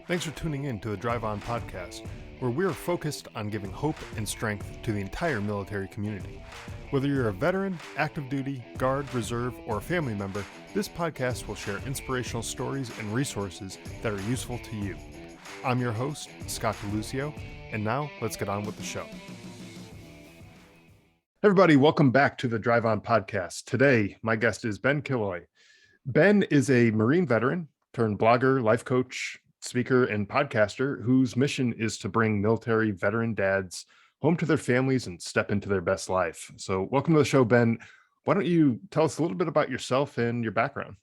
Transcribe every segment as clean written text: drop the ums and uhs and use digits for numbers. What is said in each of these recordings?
Thanks for tuning in to the Drive On podcast, where we are focused on giving hope and strength to the entire military community. Whether you're a veteran, active duty, guard, reserve, or a family member, this podcast will share inspirational stories and resources that are useful to you. I'm your host, Scott DeLucio, and now let's get on with the show. Everybody, welcome back to the Drive On podcast. Today, my guest is Ben Killoy. Ben is a Marine veteran turned blogger, life coach, speaker, and podcaster whose mission is to bring military veteran dads home to their families and step into their best life. So welcome to the show, Ben. Why don't you tell us a little bit about yourself and your background?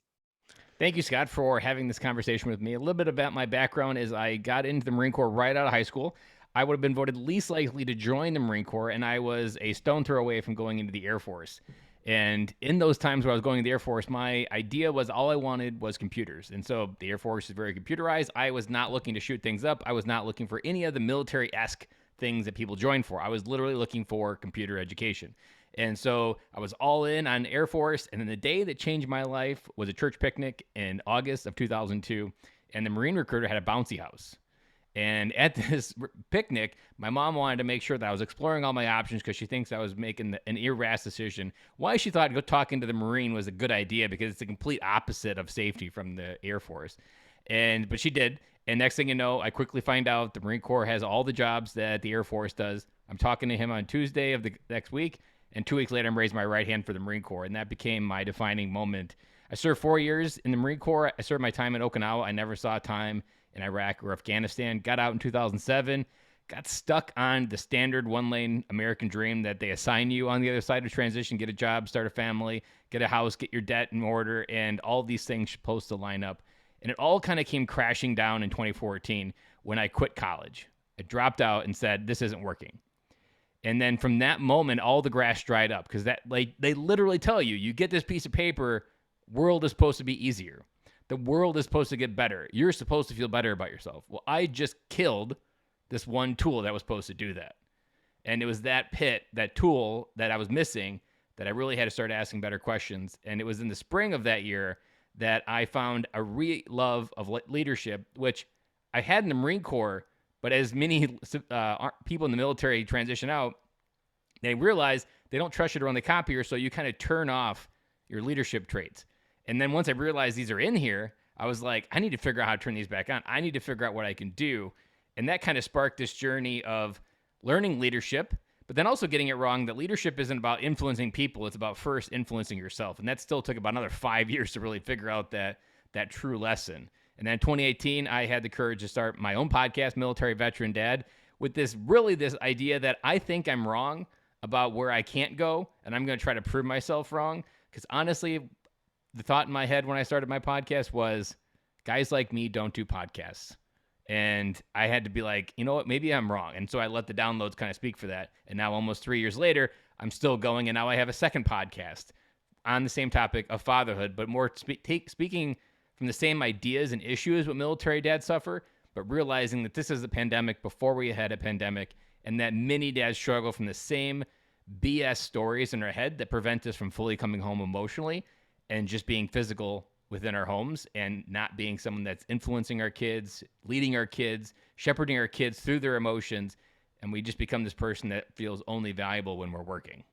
Thank you, Scott, for having this conversation with me. A little bit about my background is I got into the Marine Corps right out of high school. I would have been voted least likely to join the Marine Corps, and I was a stone throw away from going into the Air Force. And in those times where I was going to the Air Force, my idea was all I wanted was computers. And so the Air Force is very computerized. I was not looking to shoot things up. I was not looking for any of the military-esque things that people join for. I was literally looking for computer education. And so I was all in on Air Force. And then the day that changed my life was a church picnic in August of 2002. And the Marine recruiter had a bouncy house. And at this picnic, my mom wanted to make sure that I was exploring all my options because she thinks I was making an irrational decision. Why she thought talking to the Marine was a good idea because it's the complete opposite of safety from the Air Force. But she did. And next thing you know, I quickly find out the Marine Corps has all the jobs that the Air Force does. I'm talking to him on Tuesday of the next week. And 2 weeks later, I'm raising my right hand for the Marine Corps. And that became my defining moment. I served 4 years in the Marine Corps. I served my time in Okinawa. I never saw time in Iraq or Afghanistan. Got out in 2007. Got stuck on the standard one-lane American dream that they assign you on the other side of transition. Get a job, start a family, get a house, get your debt in order. And all these things supposed to line up. And it all kind of came crashing down in 2014 when I quit college. I dropped out and said, this isn't working. And then from that moment, all the grass dried up because they literally tell you, you get this piece of paper, world is supposed to be easier. The world is supposed to get better. You're supposed to feel better about yourself. Well, I just killed this one tool that was supposed to do that. And it was that tool that I was missing that I really had to start asking better questions. And it was in the spring of that year that I found a real love of leadership, which I had in the Marine Corps. But as many people in the military transition out, they realize they don't trust you to run the copier, so you kind of turn off your leadership traits. And then once I realized these are in here, I was like, I need to figure out how to turn these back on. I need to figure out what I can do. And that kind of sparked this journey of learning leadership, but then also getting it wrong that leadership isn't about influencing people. It's about first influencing yourself. And that still took about another 5 years to really figure out that true lesson. And then in 2018, I had the courage to start my own podcast, Military Veteran Dad, with this idea that I think I'm wrong about where I can't go, and I'm going to try to prove myself wrong. Because honestly, the thought in my head when I started my podcast was, guys like me don't do podcasts. And I had to be like, you know what, maybe I'm wrong. And so I let the downloads kind of speak for that. And now almost 3 years later, I'm still going, and now I have a second podcast on the same topic of fatherhood, but more speaking from the same ideas and issues what military dads suffer, but realizing that this is a pandemic before we had a pandemic, and that many dads struggle from the same BS stories in our head that prevent us from fully coming home emotionally and just being physical within our homes and not being someone that's influencing our kids, leading our kids, shepherding our kids through their emotions, and we just become this person that feels only valuable when we're working.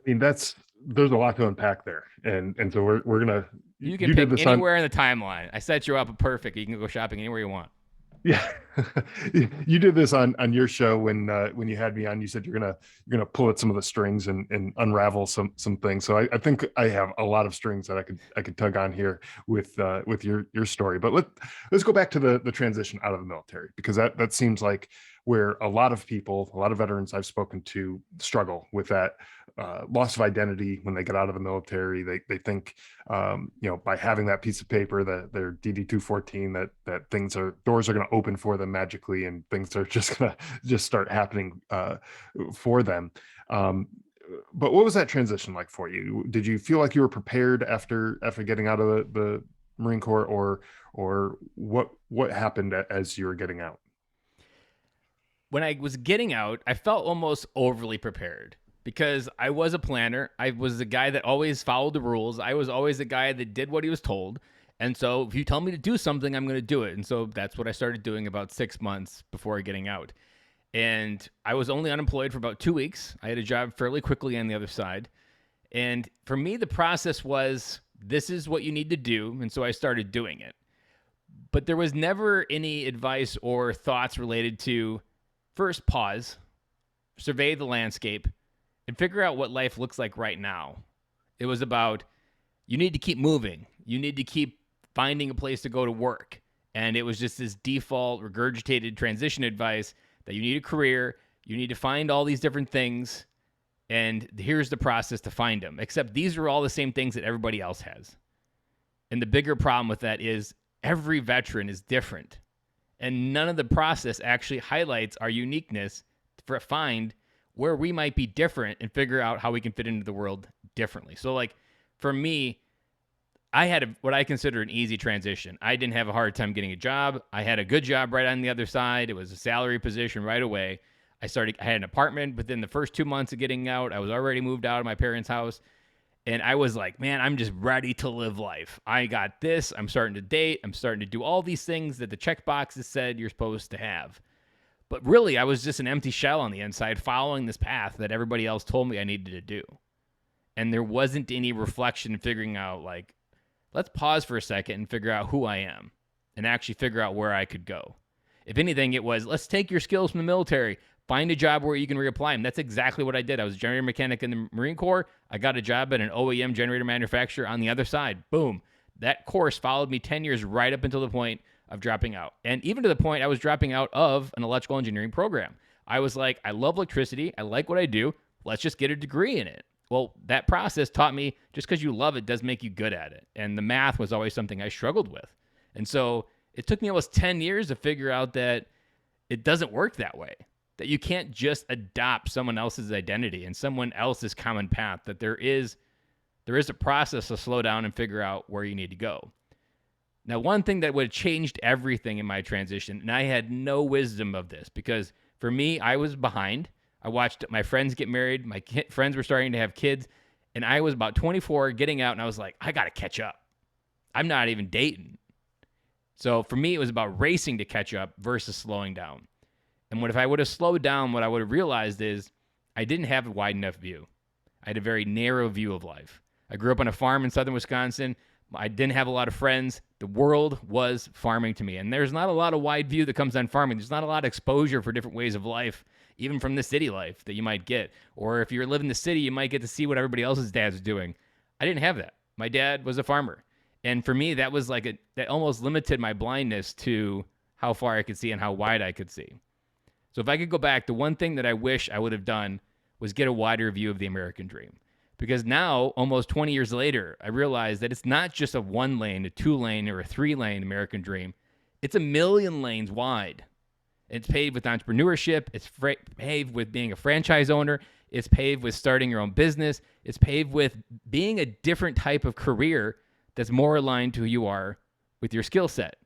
I mean, there's a lot to unpack there. And so we're going to... You can pick anywhere in the timeline. I set you up perfect. You can go shopping anywhere you want. Yeah, you did this on your show when you had me on. You said you're gonna pull at some of the strings and unravel some things. So I think I have a lot of strings that I could tug on here with your story. But let's go back to the transition out of the military, because that seems like where a lot of people, a lot of veterans I've spoken to struggle with that loss of identity when they get out of the military. They think, by having that piece of paper, that their DD-214, that doors are going to open for them magically, and things are just going to start happening for them. But what was that transition like for you? Did you feel like you were prepared after getting out of the Marine Corps, or what happened as you were getting out? When I was getting out, I felt almost overly prepared because I was a planner. I was the guy that always followed the rules. I was always the guy that did what he was told. And so if you tell me to do something, I'm going to do it. And so that's what I started doing about 6 months before getting out. And I was only unemployed for about 2 weeks. I had a job fairly quickly on the other side. And for me, the process was this is what you need to do. And so I started doing it. But there was never any advice or thoughts related to first pause, survey the landscape, and figure out what life looks like right now. It was about you need to keep moving. You need to keep finding a place to go to work. And it was just this default regurgitated transition advice that you need a career, you need to find all these different things, and here's the process to find them. Except these are all the same things that everybody else has. And the bigger problem with that is every veteran is different. And none of the process actually highlights our uniqueness to find where we might be different and figure out how we can fit into the world differently. So, like, for me, I had what I consider an easy transition. I didn't have a hard time getting a job. I had a good job right on the other side. It was a salary position right away. I had an apartment within the first 2 months of getting out. I was already moved out of my parents' house. And I was like, man, I'm just ready to live life. I got this. I'm starting to date. I'm starting to do all these things that the check boxes said you're supposed to have. But really, I was just an empty shell on the inside following this path that everybody else told me I needed to do. And there wasn't any reflection figuring out, like, let's pause for a second and figure out who I am and actually figure out where I could go. If anything, it was let's take your skills from the military, find a job where you can reapply them. That's exactly what I did. I was a generator mechanic in the Marine Corps. I got a job at an OEM generator manufacturer on the other side. Boom. That course followed me 10 years right up until the point of dropping out. And even to the point I was dropping out of an electrical engineering program. I was like, I love electricity. I like what I do. Let's just get a degree in it. Well, that process taught me just because you love it does make you good at it. And the math was always something I struggled with. And so it took me almost 10 years to figure out that it doesn't work that way. That you can't just adopt someone else's identity and someone else's common path. That there is a process to slow down and figure out where you need to go. Now, one thing that would have changed everything in my transition, and I had no wisdom of this because for me, I was behind. I watched my friends get married. My friends were starting to have kids. And I was about 24 getting out, and I was like, I got to catch up. I'm not even dating. So for me, it was about racing to catch up versus slowing down. And if I would have slowed down, what I would have realized is I didn't have a wide enough view. I had a very narrow view of life. I grew up on a farm in southern Wisconsin. I didn't have a lot of friends. The world was farming to me. And there's not a lot of wide view that comes on farming. There's not a lot of exposure for different ways of life, even from the city life that you might get. Or if you're living in the city, you might get to see what everybody else's dad's doing. I didn't have that. My dad was a farmer. And for me, that was that almost limited my blindness to how far I could see and how wide I could see. So if I could go back, the one thing that I wish I would have done was get a wider view of the American dream. Because now, almost 20 years later, I realize that it's not just a 1 lane, a 2 lane, or a 3 lane American dream. It's a million lanes wide. It's paved with entrepreneurship. It's paved with being a franchise owner. It's paved with starting your own business. It's paved with being a different type of career that's more aligned to who you are with your skill set.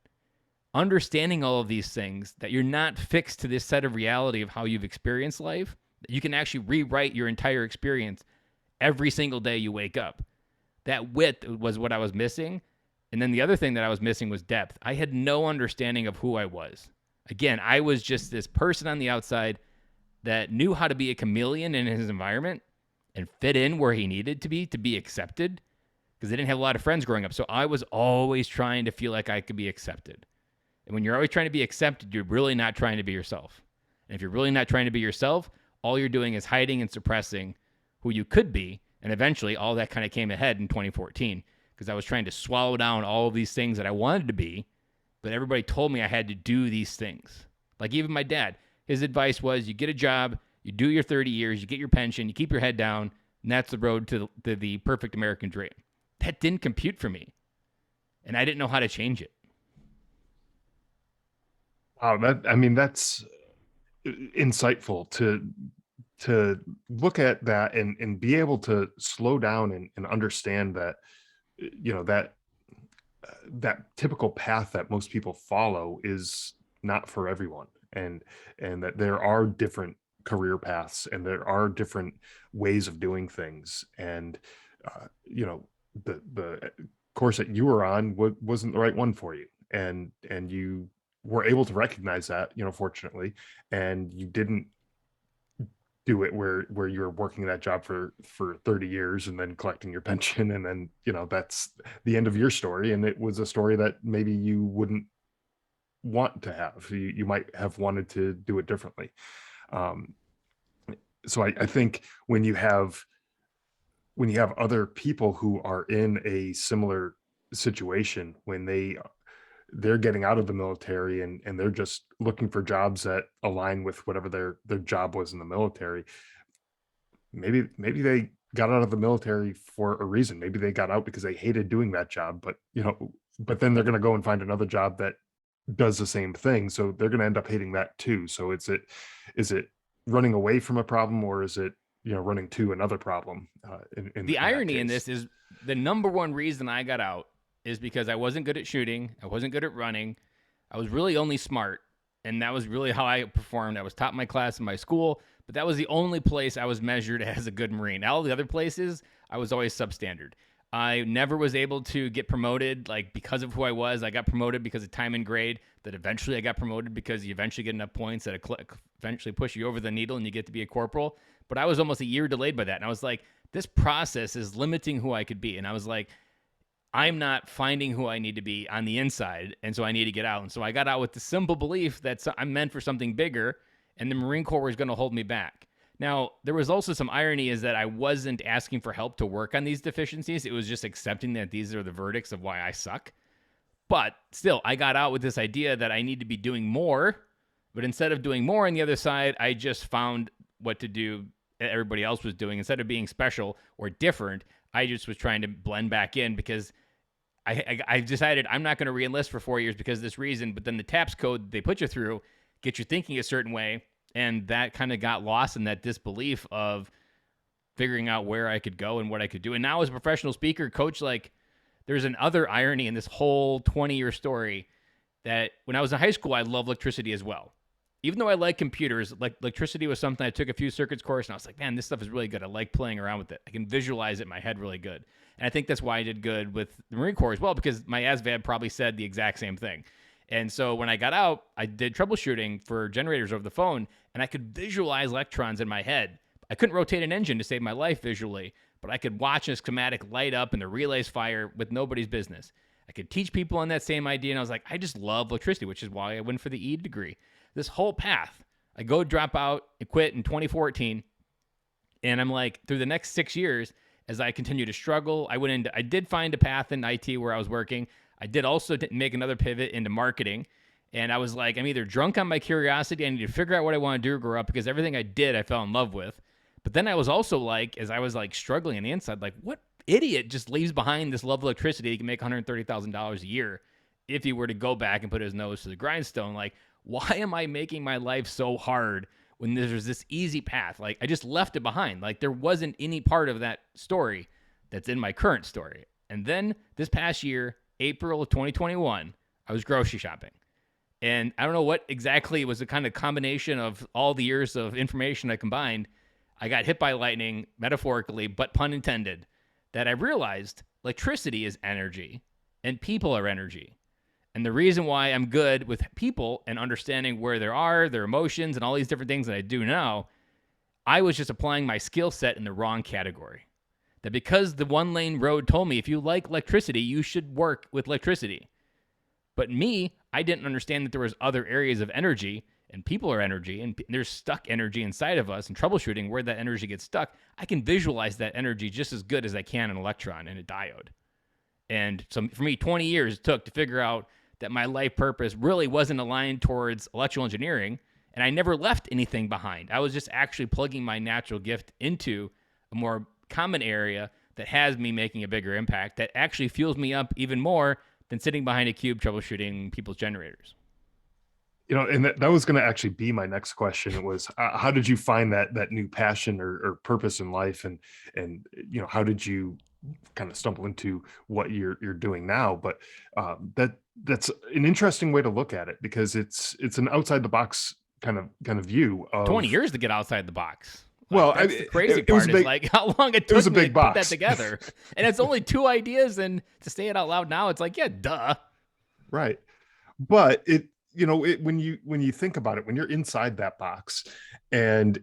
Understanding all of these things, that you're not fixed to this set of reality of how you've experienced life, that you can actually rewrite your entire experience every single day you wake up. That width was what I was missing. And then the other thing that I was missing was depth. I had no understanding of who I was. Again, I was just this person on the outside that knew how to be a chameleon in his environment and fit in where he needed to be accepted, because I didn't have a lot of friends growing up. So I was always trying to feel like I could be accepted. And when you're always trying to be accepted, you're really not trying to be yourself. And if you're really not trying to be yourself, all you're doing is hiding and suppressing who you could be. And eventually, all that kind of came ahead in 2014 because I was trying to swallow down all of these things that I wanted to be, but everybody told me I had to do these things. Like even my dad, his advice was you get a job, you do your 30 years, you get your pension, you keep your head down, and that's the road to the perfect American dream. That didn't compute for me, and I didn't know how to change it. Wow, that's insightful to look at that and be able to slow down and understand that that that typical path that most people follow is not for everyone, and that there are different career paths and there are different ways of doing things, and uh, you know the course that you were on wasn't the right one for you, and you were able to recognize that, fortunately, and you didn't do it where you're working that job for 30 years and then collecting your pension, and then that's the end of your story, and it was a story that maybe you wouldn't want to have. You might have wanted to do it differently. um, so I think when you have other people who are in a similar situation, when they're getting out of the military, and they're just looking for jobs that align with whatever their job was in the military. Maybe they got out of the military for a reason. Maybe they got out because they hated doing that job, but then they're going to go and find another job that does the same thing, so they're going to end up hating that too. So is it running away from a problem, or is it running to another problem, The in that irony in case? this is the number one reason I got out is because I wasn't good at shooting, I wasn't good at running, I was really only smart, and that was really how I performed. I was top of my class in my school, but that was the only place I was measured as a good Marine. All the other places, I was always substandard. I never was able to get promoted like because of who I was. I got promoted because of time and grade. That eventually I got promoted because you eventually get enough points that eventually push you over the needle and you get to be a corporal. But I was almost a year delayed by that, and I was like, this process is limiting who I could be. And I was like, I'm not finding who I need to be on the inside, and so I need to get out. And so I got out with the simple belief that I'm meant for something bigger, and the Marine Corps was going to hold me back. Now, there was also some irony is that I wasn't asking for help to work on these deficiencies. It was just accepting that these are the verdicts of why I suck. But still, I got out with this idea that I need to be doing more. But instead of doing more on the other side, I just found what to do everybody else was doing. Instead of being special or different, I just was trying to blend back in because I decided I'm not going to reenlist for 4 years because of this reason. But then the TAPS code they put you through gets you thinking a certain way. And that kind of got lost in that disbelief of figuring out where I could go and what I could do. And now as a professional speaker, coach, like there's another irony in this whole 20-year story that when I was in high school, I loved electricity as well. Even though I like computers, like electricity was something I took a few circuits course, and I was like, man, this stuff is really good. I like playing around with it. I can visualize it in my head really good. And I think that's why I did good with the Marine Corps as well, because my ASVAB probably said the exact same thing. And so when I got out, I did troubleshooting for generators over the phone, and I could visualize electrons in my head. I couldn't rotate an engine to save my life visually, but I could watch a schematic light up and the relays fire with nobody's business. I could teach people on that same idea, and I was like, I just love electricity, which is why I went for the E degree. This whole path, I go drop out and quit in 2014, and I'm like, through the next 6 years, as I continue to struggle, I did find a path in IT where I was working. I did also make another pivot into marketing. And I was like, I'm either drunk on my curiosity, I need to figure out what I want to do or grow up because everything I did, I fell in love with. But then I was also like, as I was like struggling on the inside, like, what idiot just leaves behind this love of electricity? He can make $130,000 a year if he were to go back and put his nose to the grindstone. Like, why am I making my life so hard when there's this easy path? Like, I just left it behind. Like, there wasn't any part of that story that's in my current story. And then this past year, April of 2021, I was grocery shopping. And I don't know what exactly was the kind of combination of all the years of information I combined. I got hit by lightning, metaphorically, but pun intended, that I realized electricity is energy and people are energy. And the reason why I'm good with people and understanding where they are, their emotions, and all these different things that I do now, I was just applying my skill set in the wrong category. That because the one lane road told me if you like electricity, you should work with electricity. But me, I didn't understand that there was other areas of energy and people are energy and there's stuck energy inside of us and troubleshooting where that energy gets stuck. I can visualize that energy just as good as I can an electron and a diode. And so for me, 20 years it took to figure out that my life purpose really wasn't aligned towards electrical engineering. And I never left anything behind. I was just actually plugging my natural gift into a more common area that has me making a bigger impact that actually fuels me up even more than sitting behind a cube troubleshooting people's generators. And that was going to actually be my next question. It was, how did you find that new passion or purpose in life, and how did you kind of stumble into what you're doing now? But that's an interesting way to look at it, because it's an outside the box kind of view 20 of. years to get outside the box. Like Well, that's the crazy it was part a is big, like how long it it was took a me to big put that box. together. And it's only two ideas, and to say it out loud now, it's like, yeah, duh. Right. But it, when you think about it, when you're inside that box and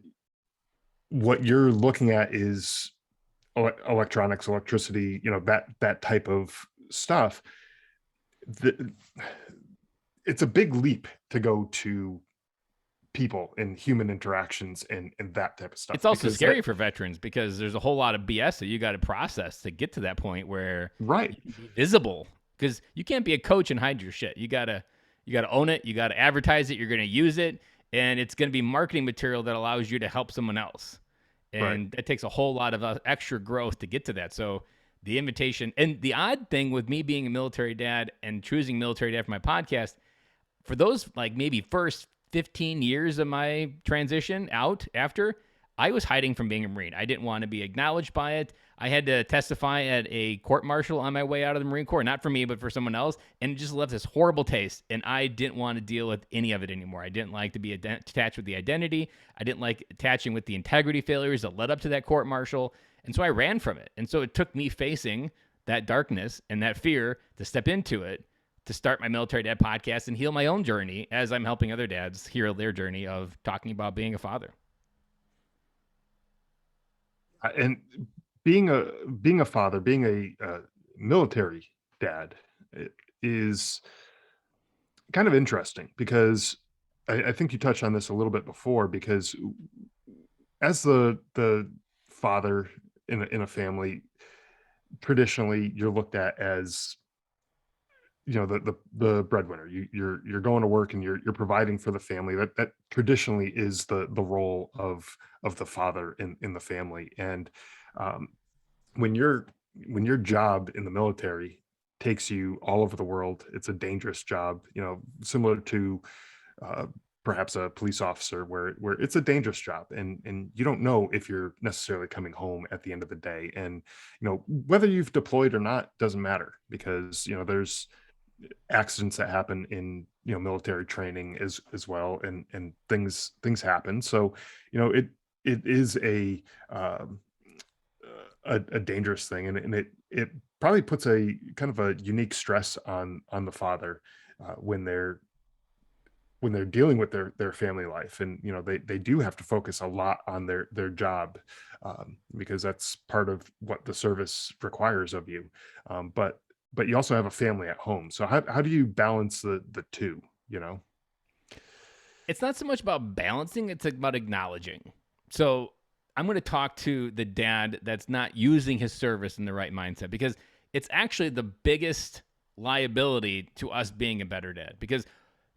what you're looking at is electronics, electricity, that type of stuff, the, it's a big leap to go to people and human interactions and that type of It's stuff, also because that, scary for veterans because there's a whole lot of BS that you got to process to get to that point where right, you can be visible. Because you can't be a coach and hide your shit. You gotta own it. You gotta advertise it. You're gonna use it, and it's gonna be marketing material that allows you to help someone else. right. And it takes a whole lot of extra growth to get to that. So the invitation and the odd thing with me being a military dad and choosing military dad for my podcast, for those like maybe first 15 years of my transition out after, I was hiding from being a Marine. I didn't want to be acknowledged by it. I had to testify at a court martial on my way out of the Marine Corps, not for me, but for someone else. And it just left this horrible taste. And I didn't want to deal with any of it anymore. I didn't like to be attached with the identity. I didn't like attaching with the integrity failures that led up to that court martial. And so I ran from it. And so it took me facing that darkness and that fear to step into it, to start my Military Dad podcast and heal my own journey as I'm helping other dads heal their journey of talking about being a father. And being a father, being a military dad, is kind of interesting, because I think you touched on this a little bit before, because as the father in a family, traditionally you're looked at as, the breadwinner. You're going to work and you're providing for the family. That traditionally is the role of the father in the family. And um, when your job in the military takes you all over the world, it's a dangerous job, similar to uh, perhaps a police officer, where it's a dangerous job, and you don't know if you're necessarily coming home at the end of the day. And whether you've deployed or not doesn't matter, because there's accidents that happen in military training as well, and things happen. So it is um, a dangerous thing, and it probably puts a kind of a unique stress on the father when they're dealing with their family life. And they do have to focus a lot on their job, because that's part of what the service requires of you. But you also have a family at home. So how do you balance the two, It's not so much about balancing, it's about acknowledging. So I'm going to talk to the dad that's not using his service in the right mindset, because it's actually the biggest liability to us being a better dad, because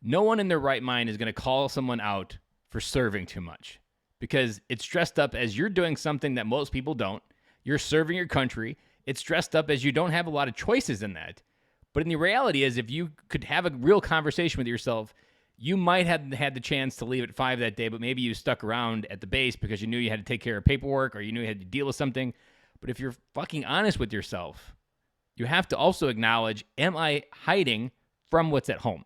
no one in their right mind is going to call someone out for serving too much, because it's dressed up as you're doing something that most people don't. You're serving your country. It's dressed up as you don't have a lot of choices in that. But in the reality is, if you could have a real conversation with yourself, you might have had the chance to leave at 5 that day, but maybe you stuck around at the base because you knew you had to take care of paperwork or you knew you had to deal with something. But if you're fucking honest with yourself, you have to also acknowledge, am I hiding from what's at home?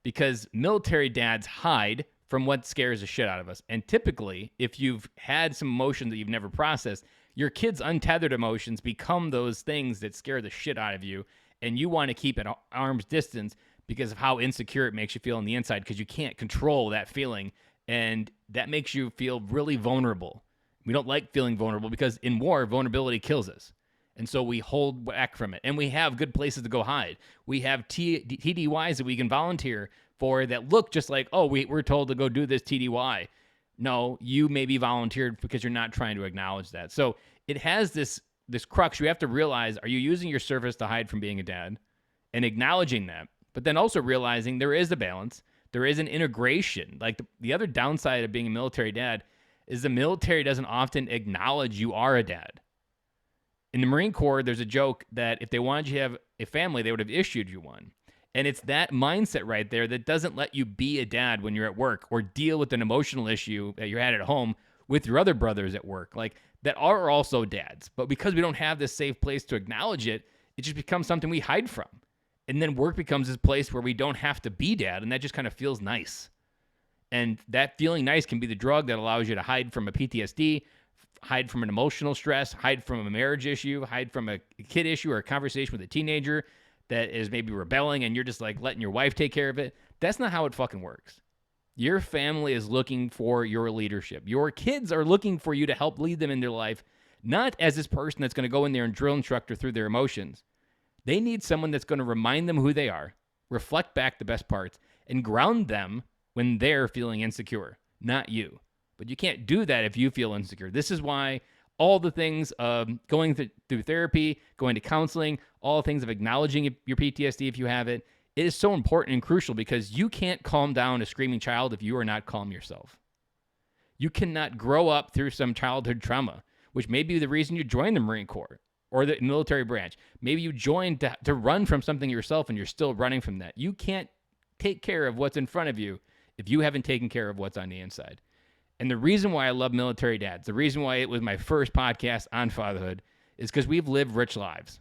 Because military dads hide from what scares the shit out of us. And typically, if you've had some emotion that you've never processed, your kids' untethered emotions become those things that scare the shit out of you. And you want to keep at arm's distance because of how insecure it makes you feel on the inside, because you can't control that feeling. And that makes you feel really vulnerable. We don't like feeling vulnerable because in war, vulnerability kills us. And so we hold back from it. And we have good places to go hide. We have TDYs that we can volunteer for that look just like, oh, we're told to go do this TDY. No, you maybe volunteered because you're not trying to acknowledge that. So it has this crux. You have to realize, are you using your service to hide from being a dad? And acknowledging that. But then also realizing there is a balance. There is an integration. Like the other downside of being a military dad is the military doesn't often acknowledge you are a dad. In the Marine Corps, there's a joke that if they wanted you to have a family, they would have issued you one. And it's that mindset right there that doesn't let you be a dad when you're at work or deal with an emotional issue that you had at home with your other brothers at work, like that are also dads. But because we don't have this safe place to acknowledge it, it just becomes something we hide from. And then work becomes this place where we don't have to be dad, and that just kind of feels nice. And that feeling nice can be the drug that allows you to hide from a PTSD, hide from an emotional stress, hide from a marriage issue, hide from a kid issue or a conversation with a teenager that is maybe rebelling and you're just like letting your wife take care of it. That's not how it fucking works. Your family is looking for your leadership. Your kids are looking for you to help lead them in their life, not as this person that's going to go in there and drill instructor through their emotions. They need someone that's going to remind them who they are, reflect back the best parts, and ground them when they're feeling insecure, not you. But you can't do that if you feel insecure. This is why all the things of going through therapy, going to counseling, all the things of acknowledging your PTSD if you have it, it is so important and crucial because you can't calm down a screaming child if you are not calm yourself. You cannot grow up through some childhood trauma, which may be the reason you joined the Marine Corps or the military branch. Maybe you joined to run from something yourself and you're still running from that. You can't take care of what's in front of you if you haven't taken care of what's on the inside. And the reason why I love military dads, the reason why it was my first podcast on fatherhood, is because we've lived rich lives.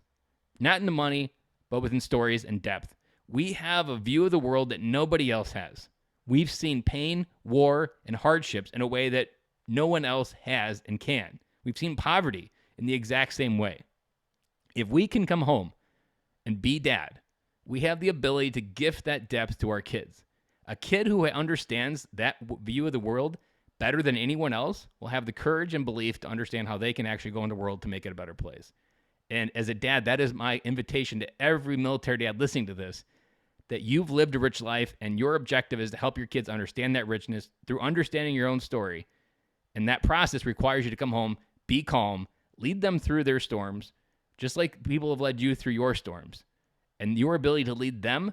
Not in the money, but within stories and depth. We have a view of the world that nobody else has. We've seen pain, war, and hardships in a way that no one else has and can. We've seen poverty in the exact same way. If we can come home and be dad, we have the ability to gift that depth to our kids. A kid who understands that view of the world better than anyone else will have the courage and belief to understand how they can actually go into the world to make it a better place. And as a dad, that is my invitation to every military dad listening to this, that you've lived a rich life and your objective is to help your kids understand that richness through understanding your own story. And that process requires you to come home, be calm, lead them through their storms, just like people have led you through your storms. And your ability to lead them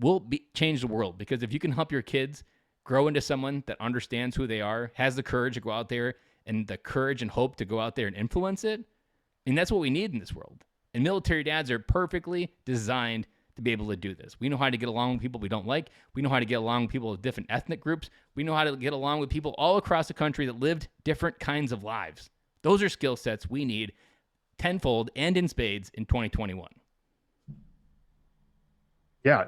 will change the world, because if you can help your kids grow into someone that understands who they are, has the courage to go out there and the courage and hope to go out there and influence it, and that's what we need in this world. And military dads are perfectly designed to be able to do this. We know how to get along with people we don't like. We know how to get along with people of different ethnic groups. We know how to get along with people all across the country that lived different kinds of lives. Those are skill sets we need tenfold and in spades in 2021. Yeah,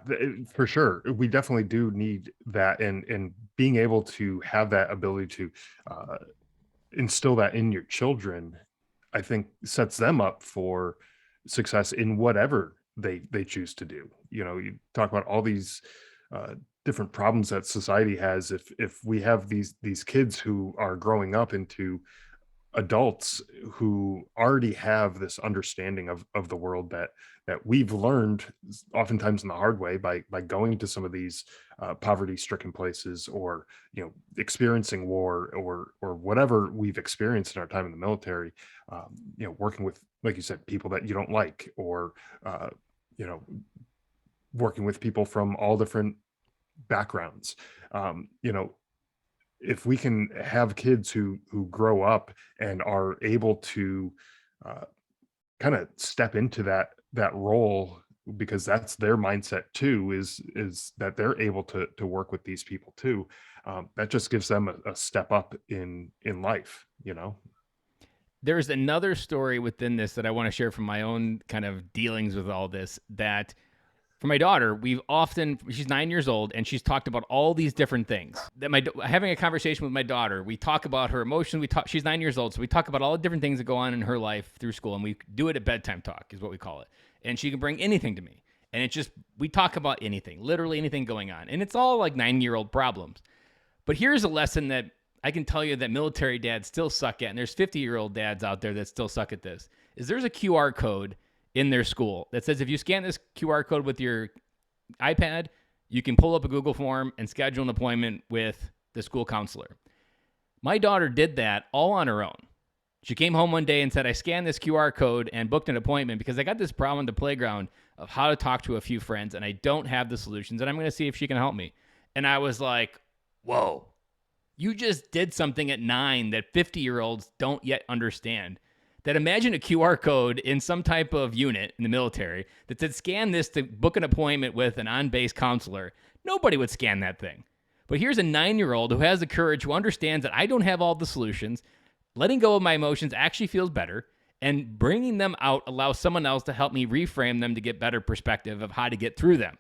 for sure. We definitely do need that, and being able to have that ability to uh, instill that in your children, I think sets them up for success in whatever they choose to do. You know, you talk about all these uh, different problems that society has. If we have these kids who are growing up into adults who already have this understanding of the world that we've learned oftentimes in the hard way by going to some of these poverty stricken places, or experiencing war, or whatever we've experienced in our time in the military, working with, like you said, people that you don't like, or uh, you know working with people from all different backgrounds. If we can have kids who grow up and are able to uh, kind of step into that role, because that's their mindset too, is that they're able to work with these people too. That just gives them a step up in life. There's another story within this that I want to share from my own kind of dealings with all this, that for my daughter, she's 9 years old, and she's talked about all these different things. Having a conversation with my daughter, we talk about her emotions. She's 9 years old, so we talk about all the different things that go on in her life through school, and we do it at bedtime talk, is what we call it. And she can bring anything to me, and we talk about anything, literally anything going on, and it's all like 9-year-old problems. But here's a lesson that I can tell you that military dads still suck at, and there's 50-year-old dads out there that still suck at this, is there's a QR code in their school that says if you scan this QR code with your iPad, you can pull up a Google form and schedule an appointment with the school counselor. My daughter did that all on her own. She came home one day and said, I scanned this QR code and booked an appointment because I got this problem in the playground of how to talk to a few friends, and I don't have the solutions, and I'm going to see if she can help me. And I was like, whoa, you just did something at 9 that 50-year-olds don't yet understand. That imagine a QR code in some type of unit in the military that said, scan this to book an appointment with an on-base counselor. Nobody would scan that thing. But here's a 9-year-old who has the courage, who understands that I don't have all the solutions. Letting go of my emotions actually feels better, and bringing them out allows someone else to help me reframe them to get better perspective of how to get through them.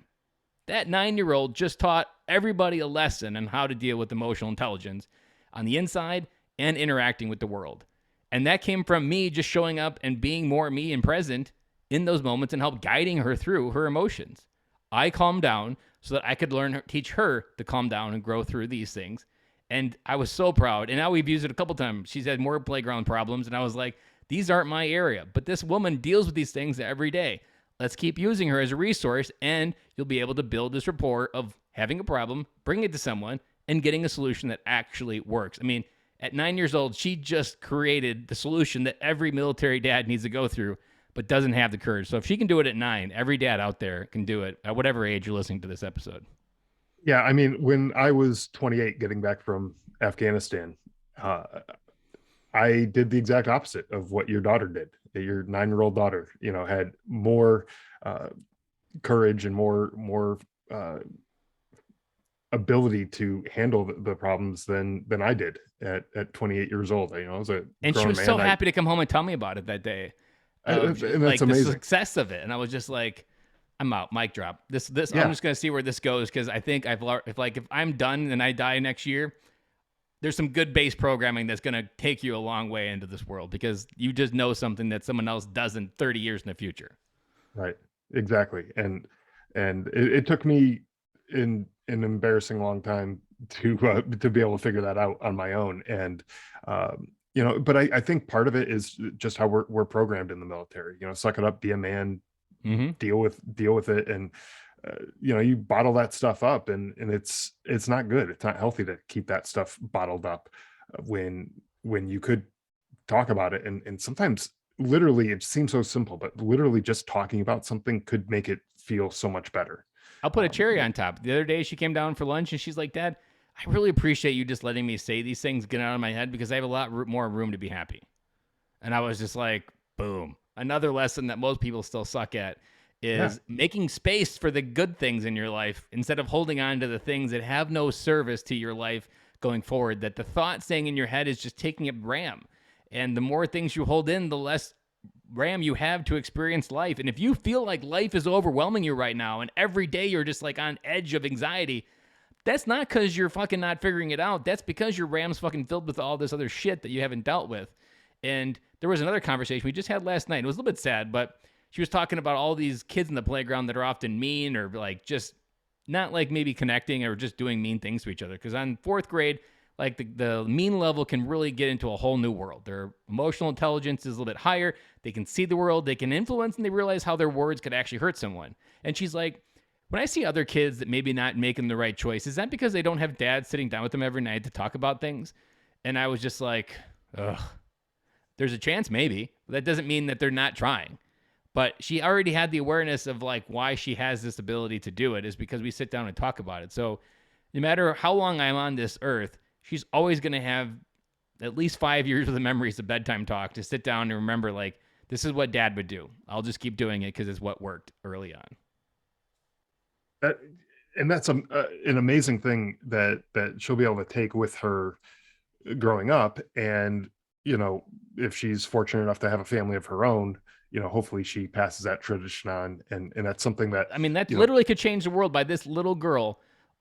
That 9-year-old just taught everybody a lesson on how to deal with emotional intelligence on the inside and interacting with the world. And that came from me just showing up and being more me and present in those moments and help guiding her through her emotions. I calmed down so that I could teach her to calm down and grow through these things. And I was so proud. And now we've used it a couple times. She's had more playground problems. And I was like, these aren't my area. But this woman deals with these things every day. Let's keep using her as a resource. And you'll be able to build this rapport of having a problem, bring it to someone, and getting a solution that actually works. I mean, at 9 years old, she just created the solution that every military dad needs to go through, but doesn't have the courage. So if she can do it at 9, every dad out there can do it at whatever age you're listening to this episode. Yeah, I mean, when I was 28 getting back from Afghanistan, uh, I did the exact opposite of what your daughter did. Your 9-year-old daughter, had more uh, courage and more ability to handle the problems than I did at 28 years old. I was a And she grown was man. so happy to come home and tell me about it that day, of And that's like the amazing. success of it. And I was just like, I'm out. Mic drop. This. I'm Yeah, just gonna see where this goes because I think if I'm done and I die next year, there's some good base programming that's gonna take you a long way into this world because you just know something that someone else doesn't 30 years in the future. right. Exactly. And it took me in an embarrassing long time to be able to figure that out on my own. And but I think part of it is just how we're programmed in the military. Suck it up, be a man, Mm-hmm. deal with it. And you bottle that stuff up, and it's not good. It's not healthy to keep that stuff bottled up when you could talk about it. And sometimes literally it seems so simple, but literally just talking about something could make it feel so much better. I'll put a cherry on top. The other day she came down for lunch and she's like, "Dad, I really appreciate you just letting me say these things, get out of my head because I have a lot more room to be happy." And I was just like, boom. Another lesson that most people still suck at Yeah, is making space for the good things in your life instead of holding on to the things that have no service to your life going forward. That the thought staying in your head is just taking up RAM. And the more things you hold in, the less RAM you have to experience life. And if you feel like life is overwhelming you right now and every day you're just like on edge of anxiety, that's not because you're fucking not figuring it out. That's because your RAM's fucking filled with all this other shit that you haven't dealt with. And there was another conversation we just had last night. It was a little bit sad, but she was talking about all these kids in the playground that are often mean or like just not like maybe connecting or just doing mean things to each other. Because on fourth grade, like the mean level can really get into a whole new world. Their emotional intelligence is a little bit higher. They can see the world, they can influence, and they realize how their words could actually hurt someone. And she's like, when I see other kids that maybe not making the right choice, is that because they don't have dad sitting down with them every night to talk about things? And I was just like, ugh, there's a chance maybe. That doesn't mean that they're not trying. But she already had the awareness of like why she has this ability to do it is because we sit down and talk about it. So no matter how long I'm on this earth, she's always going to have at least 5 years of the memories of bedtime talk to sit down and remember like this is what dad would do. I'll just keep doing it because it's what worked early on. that, and that's an amazing thing that she'll be able to take with her growing up. And if she's fortunate enough to have a family of her own, hopefully she passes that tradition on. And that's something that I mean, that you know literally could change the world by this little girl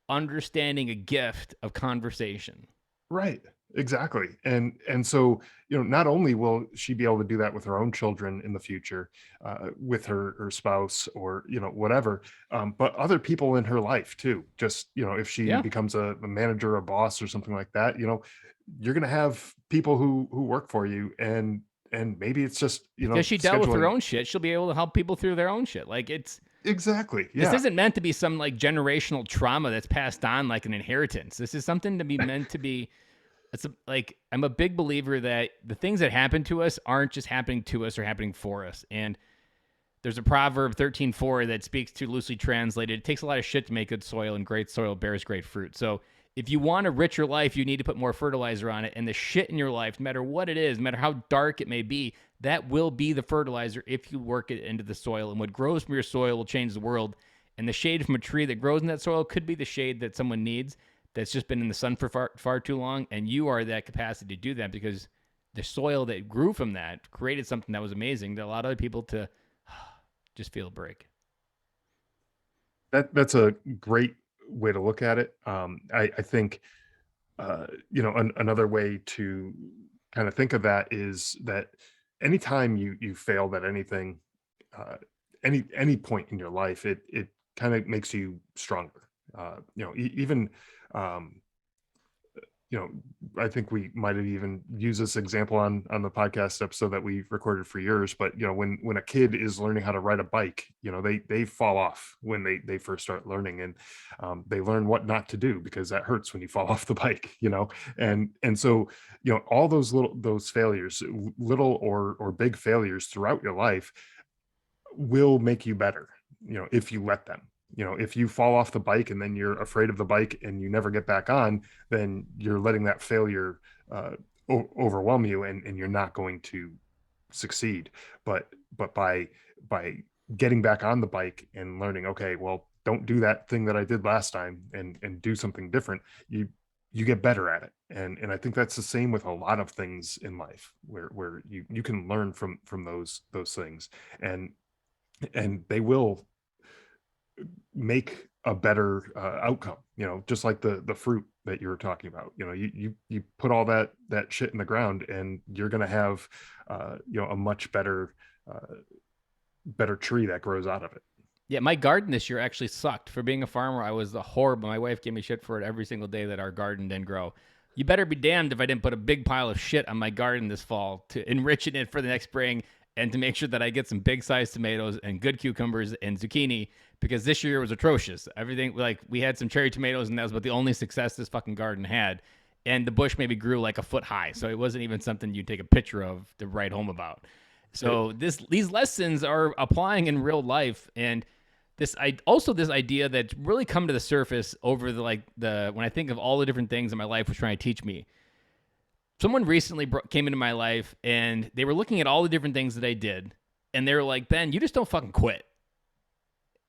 understanding a gift of conversation. Right. Exactly. And so, not only will she be able to do that with her own children in the future, with her spouse or, whatever, but other people in her life too. Just, if she Yeah. becomes a manager, a boss or something like that, you're going to have people who work for you, and maybe it's just, Because she dealt with her scheduling. own shit, she'll be able to help people through their own shit. Like Exactly. this Yeah. isn't meant to be some like generational trauma that's passed on like an inheritance. This is something to be meant to be. Like I'm a big believer that the things that happen to us aren't just happening to us or happening for us. And there's a proverb 13:4 that speaks to loosely translated. It takes a lot of shit to make good soil, and great soil bears great fruit. So if you want a richer life, you need to put more fertilizer on it. And the shit in your life, no matter what it is, no matter how dark it may be, that will be the fertilizer if you work it into the soil. And what grows from your soil will change the world. And the shade from a tree that grows in that soil could be the shade that someone needs that's just been in the sun for far too long. And you are that capacity to do that because the soil that grew from that created something that was amazing that allowed other people to just feel a break. That's a great way to look at it. I think another way to kind of think of that is that anytime you failed at anything, uh, any point in your life, it kind of makes you stronger. Even um, you know, I think we might have even used this example on the podcast episode that we recorded for years. But when a kid is learning how to ride a bike, they fall off when they first start learning, and they learn what not to do because that hurts when you fall off the bike. And so all those failures, little or big failures throughout your life, will make you better, if you let them. If you fall off the bike and then you're afraid of the bike and you never get back on, then you're letting that failure uh, overwhelm you, and you're not going to succeed. But by getting back on the bike and learning, okay, well, don't do that thing that I did last time, and do something different, you get better at it. And I think that's the same with a lot of things in life, where you can learn from those things, and they will make a better outcome, just like the fruit that you were talking about. You put all that shit in the ground, and you're going to have a much better tree that grows out of it. Yeah, my garden this year actually sucked. For being a farmer, I was horrible. My wife gave me shit for it every single day that our garden didn't grow. You better be damned if I didn't put a big pile of shit on my garden this fall to enrich it for the next spring, and to make sure that I get some big sized tomatoes and good cucumbers and zucchini, because this year was atrocious. Everything, like, we had some cherry tomatoes, and that was about the only success this fucking garden had. And the bush maybe grew like a foot high, so it wasn't even something you'd take a picture of to write home about. So these lessons are applying in real life. And this idea that's really come to the surface over the when I think of all the different things that my life was trying to teach me. Someone recently came into my life, and they were looking at all the different things that I did, and they were like, "Ben, you just don't fucking quit."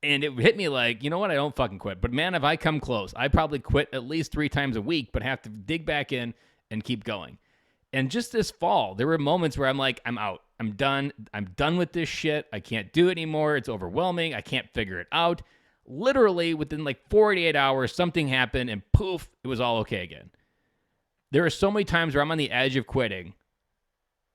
And it hit me like, you know what? I don't fucking quit. But man, have I come close. I probably quit at least 3 times a week, but have to dig back in and keep going. And just this fall, there were moments where I'm like, I'm out. I'm done. I'm done with this shit. I can't do it anymore. It's overwhelming. I can't figure it out. Literally within like 48 hours, something happened, and poof, it was all okay again. There are so many times where I'm on the edge of quitting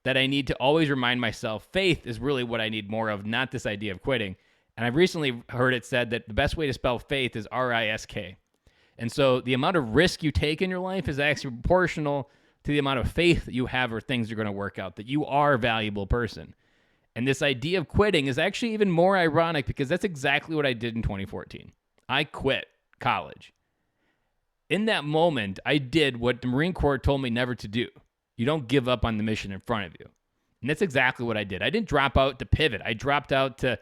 that I need to always remind myself faith is really what I need more of, not this idea of quitting. And I've recently heard it said that the best way to spell faith is R-I-S-K. And so the amount of risk you take in your life is actually proportional to the amount of faith that you have, or things are going to work out, that you are a valuable person. And this idea of quitting is actually even more ironic, because that's exactly what I did in 2014. I quit college. In that moment, I did what the Marine Corps told me never to do. You don't give up on the mission in front of you. And that's exactly what I did. I didn't drop out to pivot. I dropped out to,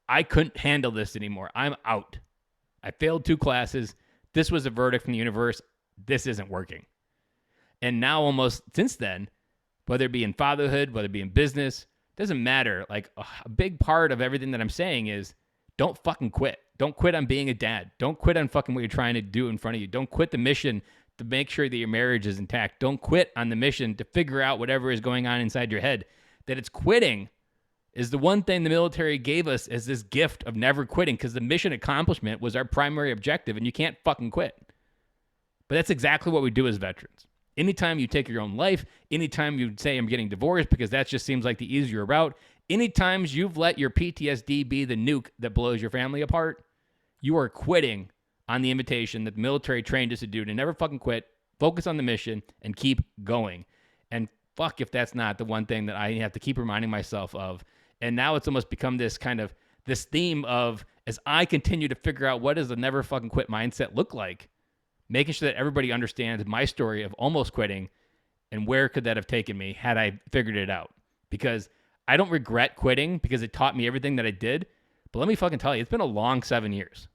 I couldn't handle this anymore. I'm out. I failed 2 classes. This was a verdict from the universe. This isn't working. And now, almost since then, whether it be in fatherhood, whether it be in business, doesn't matter. Like, a big part of everything that I'm saying is, don't fucking quit. Don't quit on being a dad. Don't quit on fucking what you're trying to do in front of you. Don't quit the mission to make sure that your marriage is intact. Don't quit on the mission to figure out whatever is going on inside your head. That it's quitting is the one thing the military gave us as this gift of never quitting, because the mission accomplishment was our primary objective, and you can't fucking quit. But that's exactly what we do as veterans. Anytime you take your own life, anytime you say I'm getting divorced because that just seems like the easier route, anytime you've let your PTSD be the nuke that blows your family apart, you are quitting on the invitation that the military trained us to do, to never fucking quit, focus on the mission, and keep going. And fuck if that's not the one thing that I have to keep reminding myself of. And now it's almost become this kind of this theme of, as I continue to figure out what does the never fucking quit mindset look like, making sure that everybody understands my story of almost quitting and where could that have taken me had I figured it out. Because I don't regret quitting, because it taught me everything that I did. But let me fucking tell you, it's been a long 7 years.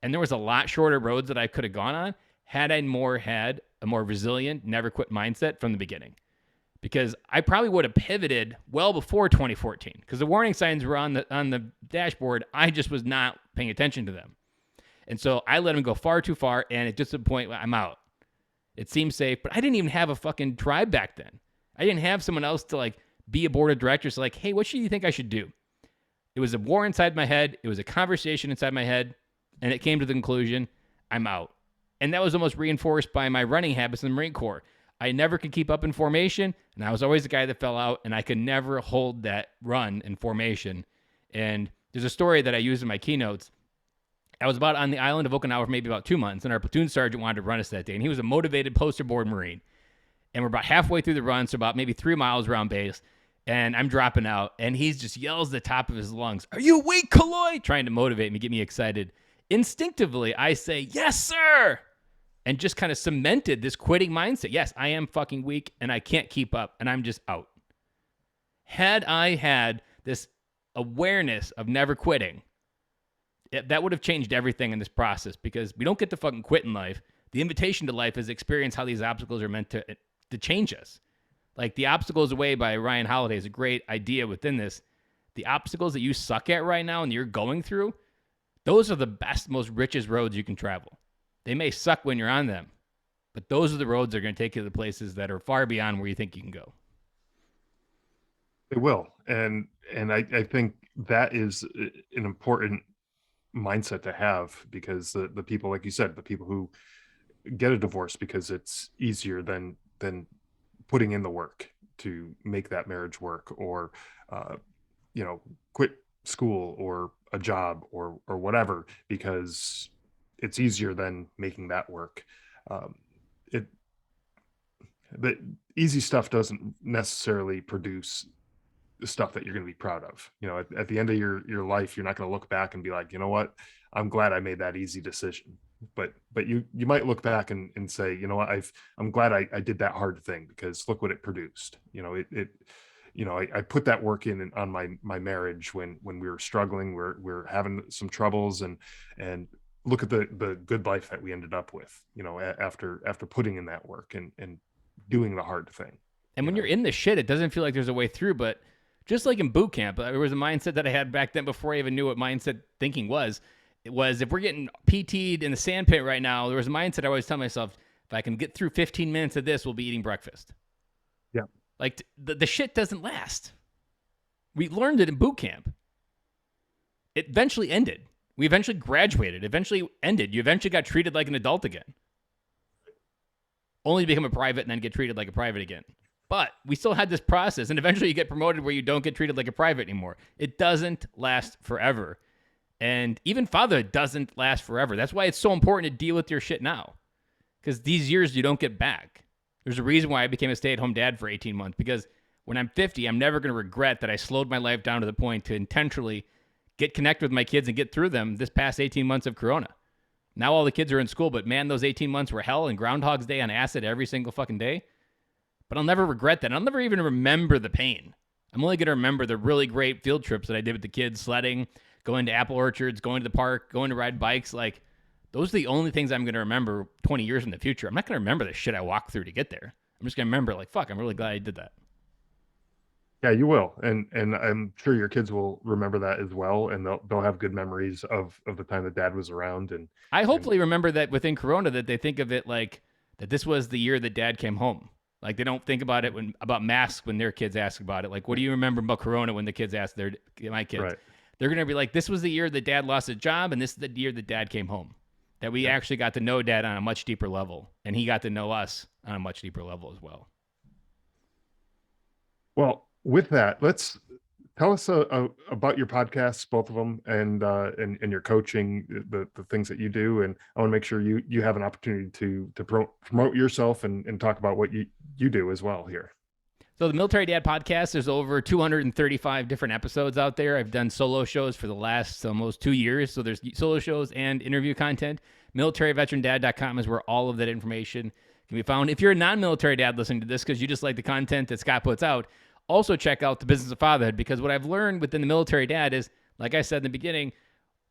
And there was a lot shorter roads that I could have gone on had I had a more resilient, never quit mindset from the beginning. Because I probably would have pivoted well before 2014, because the warning signs were on the dashboard. I just was not paying attention to them. And so I let them go far too far, and at just a point, I'm out. It seems safe, but I didn't even have a fucking tribe back then. I didn't have someone else to like be a board of directors like, hey, what should you think I should do? It was a war inside my head. It was a conversation inside my head, and it came to the conclusion, I'm out. And that was almost reinforced by my running habits in the Marine Corps. I never could keep up in formation, and I was always the guy that fell out, and I could never hold that run in formation. And there's a story that I use in my keynotes. I was about on the island of Okinawa for maybe about 2 months, and our platoon sergeant wanted to run us that day, and he was a motivated poster board Marine. And we're about halfway through the run, so about maybe 3 miles around base, and I'm dropping out, and he just yells at the top of his lungs, "Are you weak, Killoy?" Trying to motivate me, get me excited. Instinctively, I say, "Yes, sir," and just kind of cemented this quitting mindset. Yes, I am fucking weak, and I can't keep up, and I'm just out. Had I had this awareness of never quitting, that would have changed everything in this process, because we don't get to fucking quit in life. The invitation to life is experience how these obstacles are meant to change us. Like The Obstacles Away by Ryan Holiday is a great idea within this. The obstacles that you suck at right now and you're going through, those are the best, most richest roads you can travel. They may suck when you're on them, but those are the roads that are going to take you to the places that are far beyond where you think you can go. They will. And I think that is an important mindset to have, because the people, like you said, the people who get a divorce because it's easier than putting in the work to make that marriage work, or quit school or a job or whatever, because it's easier than making that work. It The easy stuff doesn't necessarily produce the stuff that you're going to be proud of. At the end of your life, you're not going to look back and be like, you know what, I'm glad I made that easy decision. But you might look back and say, you know what, I'm glad I did that hard thing, because look what it produced. I put that work in on my marriage when we were struggling, we're having some troubles, and look at the good life that we ended up with, after putting in that work and doing the hard thing. And when you're in the shit, it doesn't feel like there's a way through. But just like in boot camp, there was a mindset that I had back then before I even knew what mindset thinking was. It was, if we're getting PT'd in the sandpit right now, there was a mindset I always tell myself, if I can get through 15 minutes of this, we'll be eating breakfast. Yeah. Like the shit doesn't last. We learned it in boot camp. It eventually ended. We eventually graduated. Eventually ended. You eventually got treated like an adult again. Only to become a private and then get treated like a private again. But we still had this process, and eventually you get promoted where you don't get treated like a private anymore. It doesn't last forever. And even fatherhood doesn't last forever. That's why it's so important to deal with your shit now. Because these years you don't get back. There's a reason why I became a stay-at-home dad for 18 months. Because when I'm 50, I'm never going to regret that I slowed my life down to the point to intentionally get connected with my kids and get through them this past 18 months of Corona. Now all the kids are in school, but man, those 18 months were hell, and Groundhog's Day on acid every single fucking day. But I'll never regret that. I'll never even remember the pain. I'm only going to remember the really great field trips that I did with the kids, sledding, going to apple orchards, going to the park, going to ride bikes. Like, those are the only things I'm going to remember 20 years in the future. I'm not going to remember the shit I walked through to get there. I'm just going to remember, like, fuck, I'm really glad I did that. Yeah, you will. And I'm sure your kids will remember that as well. And they'll have good memories of the time that dad was around. And I hopefully remember that within Corona, that they think of it like that this was the year that dad came home. Like, they don't think about it about masks when their kids ask about it. Like, what do you remember about Corona when the kids ask my kids? Right. They're going to be like, this was the year that dad lost his job, and this is the year that dad came home. That we actually got to know dad on a much deeper level, and he got to know us on a much deeper level as well. Well, with that, let's tell us about your podcasts, both of them, and your coaching, the things that you do. And I want to make sure you have an opportunity to promote yourself and talk about what you do as well here. So the Military Dad podcast, there's over 235 different episodes out there. I've done solo shows for the last almost 2 years. So there's solo shows and interview content. MilitaryVeteranDad.com is where all of that information can be found. If you're a non-military dad listening to this because you just like the content that Scott puts out, also check out The Business of Fatherhood, because what I've learned within the military dad is, like I said in the beginning,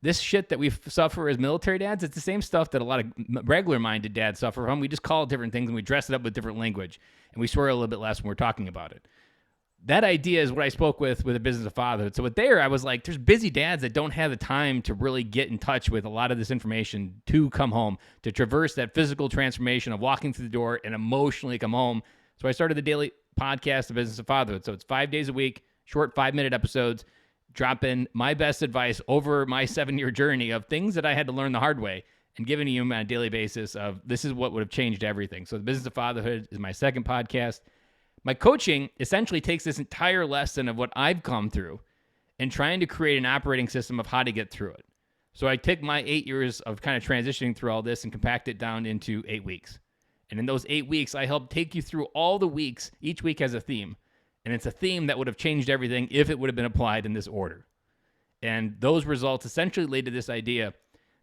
this shit that we suffer as military dads, it's the same stuff that a lot of regular-minded dads suffer from. We just call it different things, and we dress it up with different language, and we swear a little bit less when we're talking about it. That idea is what I spoke with The Business of Fatherhood. So with there, I was like, there's busy dads that don't have the time to really get in touch with a lot of this information to come home, to traverse that physical transformation of walking through the door and emotionally come home. So I started the daily podcast, The Business of Fatherhood. So it's 5 days a week, short 5-minute episodes, drop in my best advice over my 7-year journey of things that I had to learn the hard way. and giving you on a daily basis of this is what would have changed everything. So the Business of Fatherhood is my second podcast. My coaching essentially takes this entire lesson of what I've come through and trying to create an operating system of how to get through it. So I take my 8 years of kind of transitioning through all this and compact it down into 8 weeks. And in those 8 weeks, I help take you through all the weeks. Each week has a theme. And it's a theme that would have changed everything if it would have been applied in this order. And those results essentially lead to this idea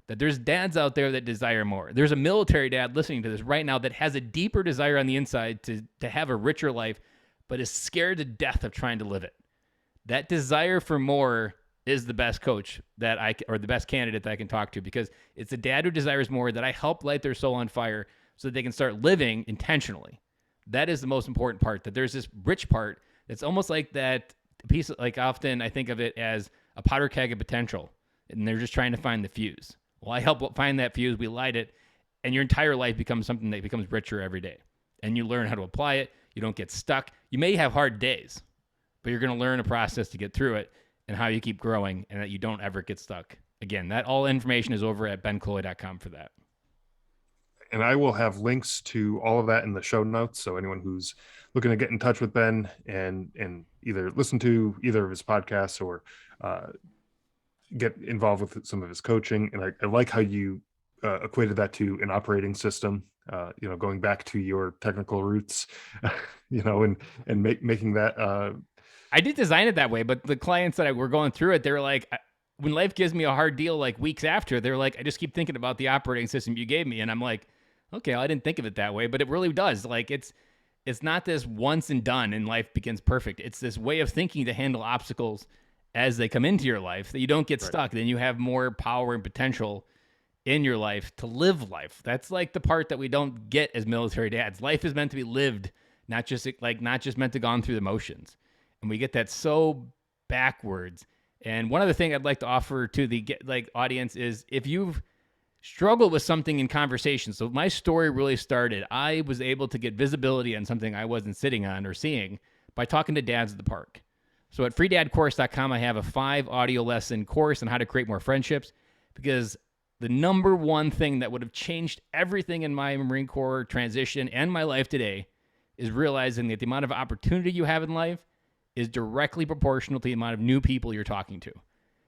that there's dads out there that desire more. There's a military dad listening to this right now that has a deeper desire on the inside to have a richer life, but is scared to death of trying to live it. That desire for more is the best coach or the best candidate that I can talk to, because it's a dad who desires more that I help light their soul on fire so that they can start living intentionally. That is the most important part, that there's this rich part that's almost like that piece, like often I think of it as a powder keg of potential, and they're just trying to find the fuse. Well, I help find that fuse, we light it, and your entire life becomes something that becomes richer every day. And you learn how to apply it. You don't get stuck. You may have hard days, but you're going to learn a process to get through it and how you keep growing and that you don't ever get stuck. Again, that all information is over at benkilloy.com for that. And I will have links to all of that in the show notes. So anyone who's looking to get in touch with Ben and either listen to either of his podcasts or get involved with some of his coaching. And I like how you equated that to an operating system, going back to your technical roots, and making that. I did design it that way, but the clients that were going through it, they were like, when life gives me a hard deal, like weeks after, they're like, I just keep thinking about the operating system you gave me. And I'm like, okay, well, I didn't think of it that way, but it really does. Like it's not this once and done and life begins perfect. It's this way of thinking to handle obstacles as they come into your life, that you don't get stuck. Then you have more power and potential in your life to live life. That's like the part that we don't get as military dads. Life is meant to be lived, not just meant to go on through the motions. And we get that so backwards. And one other thing I'd like to offer to the audience is, if you've struggled with something in conversation. So my story really started, I was able to get visibility on something I wasn't sitting on or seeing by talking to dads at the park. So at freedadcourse.com, I have a 5 audio lesson course on how to create more friendships, because the number one thing that would have changed everything in my Marine Corps transition and my life today is realizing that the amount of opportunity you have in life is directly proportional to the amount of new people you're talking to.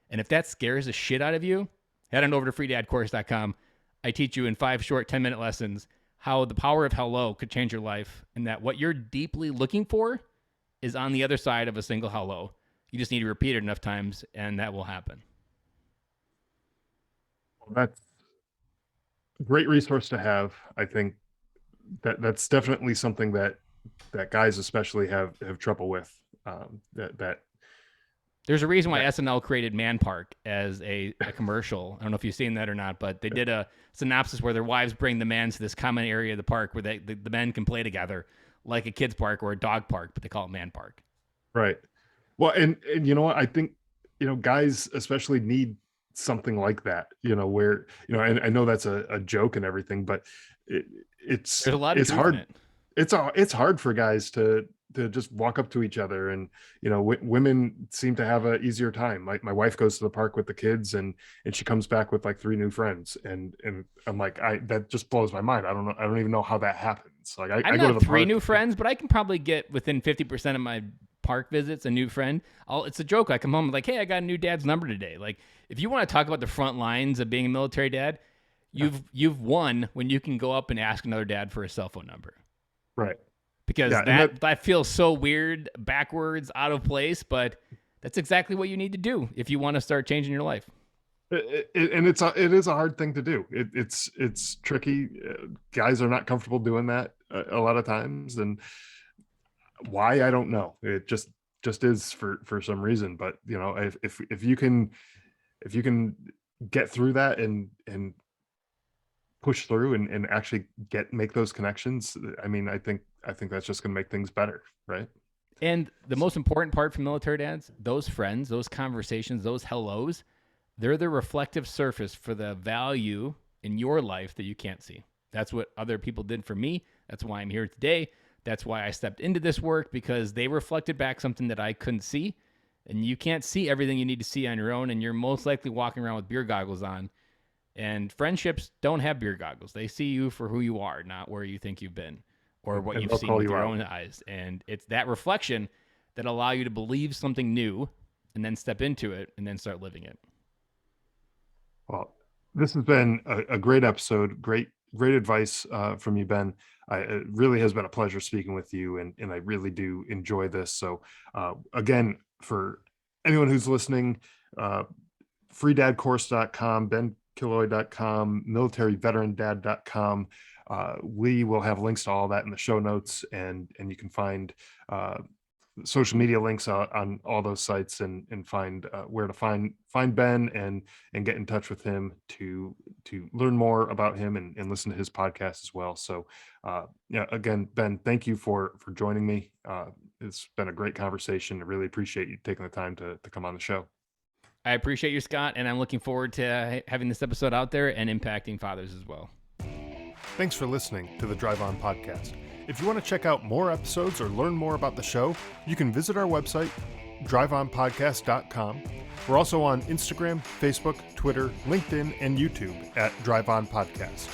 And if that scares the shit out of you, head on over to freedadcourse.com. I teach you in 5 short 10-minute lessons how the power of hello could change your life, and that what you're deeply looking for is on the other side of a single hello. You just need to repeat it enough times, and that will happen. Well, that's a great resource to have. I think that's definitely something that guys especially have trouble with. There's a reason why SNL created Man Park as a commercial. I don't know if you've seen that or not, but they did a synopsis where their wives bring the men to this common area of the park where the men can play together, like a kid's park or a dog park, but they call it Man Park. Right. Well, and you know what? I think, guys especially need something like that, where, and I know that's a joke and everything, but there's a lot of it's truth hard. in it. It's hard for guys to just walk up to each other, and women seem to have an easier time. Like my wife goes to the park with the kids, and she comes back with like 3 new friends, and I'm like, that just blows my mind. I don't even know how that happens. Like I go to the 3 park, new friends, but I can probably get within 50% of my park visits a new friend. It's a joke. I come home like, hey, I got a new dad's number today. Like, if you want to talk about the front lines of being a military dad, you've won when you can go up and ask another dad for a cell phone number. Right. Because that feels so weird, backwards, out of place, but that's exactly what you need to do if you want to start changing your life. It is a hard thing to do. It's tricky. Guys are not comfortable doing that a lot of times, and why, I don't know. It just is for some reason. But if you can get through that and push through and actually make those connections, I mean, I think that's just going to make things better, right? And the most important part for military dads, those friends, those conversations, those hellos, they're the reflective surface for the value in your life that you can't see. That's what other people did for me. That's why I'm here today. That's why I stepped into this work, because they reflected back something that I couldn't see. And you can't see everything you need to see on your own, and you're most likely walking around with beer goggles on And friendships don't have beer goggles. They see you for who you are, not where you think you've been or what And you've they'll seen call with you your out. own eyes. And it's that reflection that allow you to believe something new and then step into it and then start living it. Well, this has been a great episode. Great advice from you, Ben. It really has been a pleasure speaking with you, and I really do enjoy this. So, again, for anyone who's listening, uh, freedadcourse.com, benkilloy.com, militaryveterandad.com. We will have links to all that in the show notes, and you can find social media links on all those sites, and find where to find Ben, and get in touch with him to learn more about him, and listen to his podcast as well. So yeah, again, Ben, thank you for joining me. It's been a great conversation. I really appreciate you taking the time to come on the show. I appreciate you, Scott, and I'm looking forward to having this episode out there and impacting fathers as well. Thanks for listening to the Drive On Podcast. If you want to check out more episodes or learn more about the show, you can visit our website, driveonpodcast.com. We're also on Instagram, Facebook, Twitter, LinkedIn, and YouTube at Drive On Podcast.